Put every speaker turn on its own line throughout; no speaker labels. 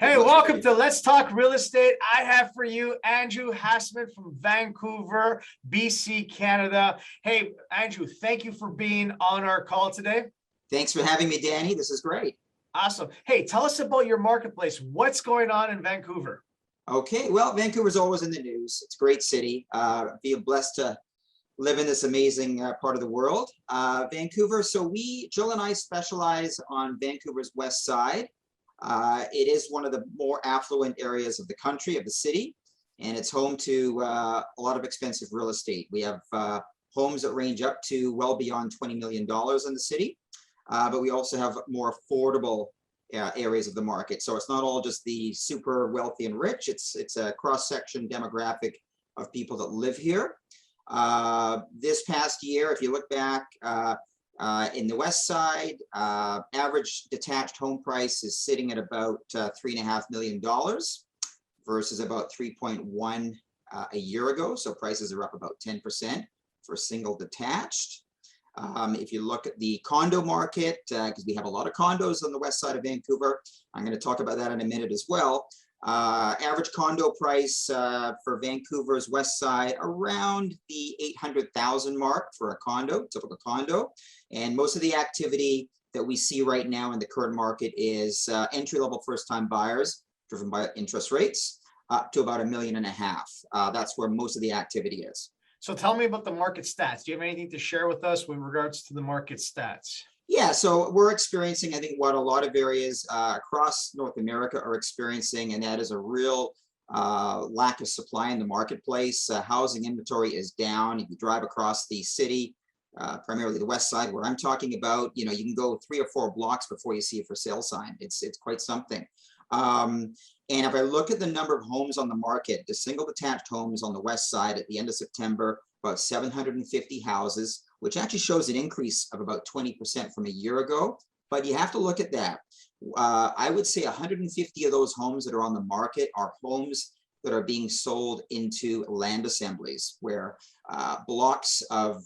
Hey, welcome to Let's Talk Real Estate. I have for you Andrew Hasman from Vancouver, BC, Canada. Hey, Andrew, thank you for being on our call today.
Thanks for having me, Danny. This is great.
Awesome. Hey, tell us about your marketplace. What's going on in Vancouver?
Okay, well, Vancouver's always in the news. It's a great city. Feel blessed to live in this amazing part of the world. Vancouver, so Jill and I specialize on Vancouver's west side. It is one of the more affluent areas of the country, of the city, and it's home to a lot of expensive real estate. We have homes that range up to well beyond $20 million in the city, but we also have more affordable areas of the market. So it's not all just the super wealthy and rich. It's a cross-section demographic of people that live here. This past year, if you look back, in the west side, average detached home price is sitting at about $3.5 million versus about 3.1 a year ago. So prices are up about 10% for single detached. If you look at the condo market, because we have a lot of condos on the west side of Vancouver, I'm going to talk about that in a minute as well. Average condo price for Vancouver's west side around the 800,000 mark for a condo, typical condo. And most of the activity that we see right now in the current market is entry-level first-time buyers driven by interest rates up to about $1.5 million. That's where most of the activity is.
So tell me about the market stats. Do you have anything to share with us with regards to the market stats?
Yeah, so we're experiencing, I think, what a lot of areas across North America are experiencing, and that is a real lack of supply in the marketplace. Housing inventory is down. If you drive across the city, primarily the west side where I'm talking about, you can go 3 or 4 blocks before you see a for sale sign. It's quite something. And if I look at the number of homes on the market, the single detached homes on the west side at the end of September, about 750 houses, which actually shows an increase of about 20% from a year ago. But you have to look at that. I would say 150 of those homes that are on the market are homes that are being sold into land assemblies, where blocks of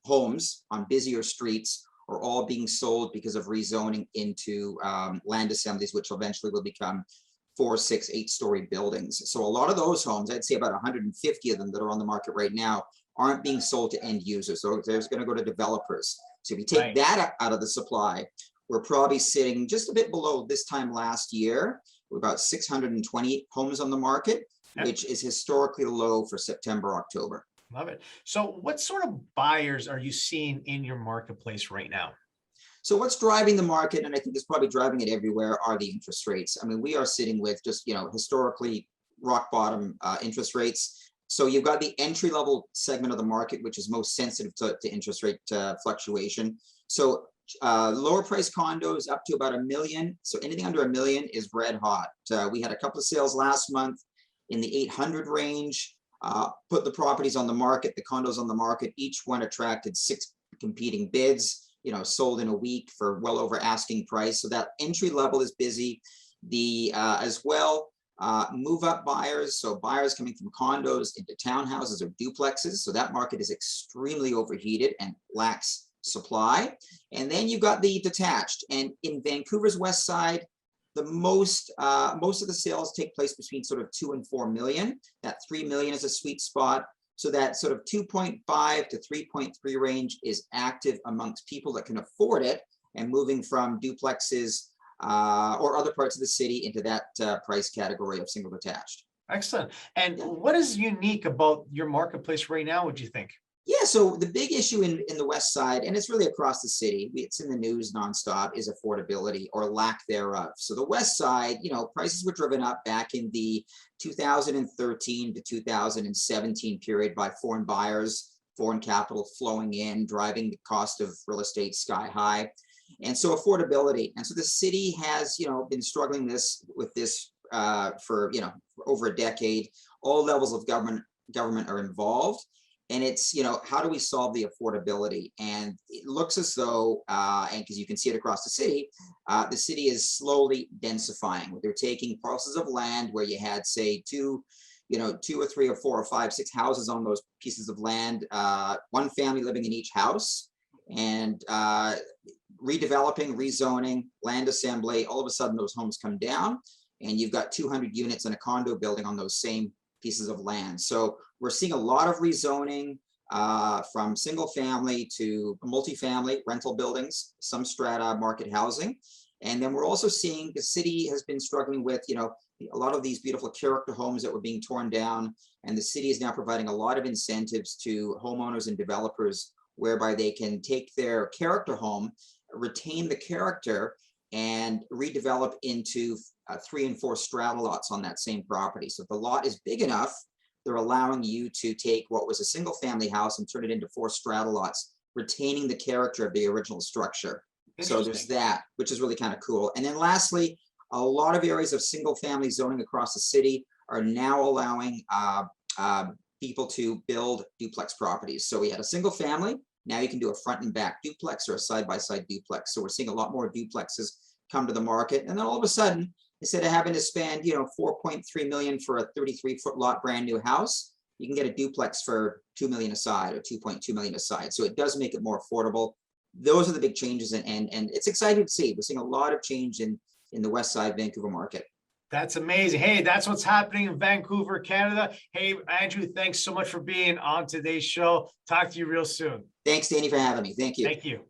homes on busier streets are all being sold because of rezoning into land assemblies, which eventually will become 4, 6, 8-story buildings. So a lot of those homes, I'd say about 150 of them that are on the market right now, aren't being sold to end users. So there's going to go to developers. So if you take that out of the supply, we're probably sitting just a bit below this time last year. We're about 620 homes on the market, which is historically low for September, October.
Love it. So what sort of buyers are you seeing in your marketplace right now?
So what's driving the market, and I think it's probably driving it everywhere, are the interest rates. I mean, we are sitting with just, historically rock bottom interest rates. So you've got the entry level segment of the market, which is most sensitive to interest rate fluctuation. So lower price condos up to about $1 million. So anything under $1 million is red hot. We had a couple of sales last month in the 800 range. Put the properties on the market, the condos on the market. Each one attracted 6 competing bids. Sold in a week for well over asking price. So that entry level is busy. As well, move up buyers. So buyers coming from condos into townhouses or duplexes. So that market is extremely overheated and lacks supply. And then you've got the detached. And in Vancouver's west side, the most of the sales take place between sort of 2 and 4 million. That 3 million is a sweet spot. So that sort of 2.5 to 3.3 range is active amongst people that can afford it and moving from duplexes or other parts of the city into that price category of single detached.
Excellent. And what is unique about your marketplace right now, would you think?
Yeah, so the big issue in the west side, and it's really across the city, it's in the news nonstop, is affordability or lack thereof. So the west side, prices were driven up back in the 2013 to 2017 period by foreign buyers, foreign capital flowing in, driving the cost of real estate sky high. And so affordability. And so the city has, been struggling with this for, over a decade. All levels of government are involved. And it's, how do we solve the affordability? And it looks as though, and because you can see it across the city is slowly densifying. They're taking parcels of land where you had, say, 2 or 3 or 4 or 5, 6 houses on those pieces of land, one family living in each house. And redeveloping, rezoning, land assembly, all of a sudden those homes come down and you've got 200 units in a condo building on those same pieces of land. So we're seeing a lot of rezoning from single family to multifamily rental buildings, some strata market housing. And then we're also seeing the city has been struggling with, you know, a lot of these beautiful character homes that were being torn down. And the city is now providing a lot of incentives to homeowners and developers whereby they can take their character home, retain the character, and redevelop into 3 and 4 strata lots on that same property. So if the lot is big enough, they're allowing you to take what was a single family house and turn it into 4 strata lots, retaining the character of the original structure. So there's that, which is really kind of cool. And then lastly, a lot of areas of single family zoning across the city are now allowing people to build duplex properties. So we had a single family, now you can do a front and back duplex or a side-by-side duplex. So we're seeing a lot more duplexes come to the market. And then all of a sudden, instead of having to spend, you know, 4.3 million for a 33-foot lot brand new house, you can get a duplex for 2 million a side or 2.2 million a side. So it does make it more affordable. Those are the big changes, and it's exciting to see. We're seeing a lot of change in the West Side Vancouver market.
That's amazing. Hey, that's what's happening in Vancouver, Canada. Hey, Andrew, thanks so much for being on today's show. Talk to you real soon.
Thanks, Danny, for having me. Thank you.
Thank you.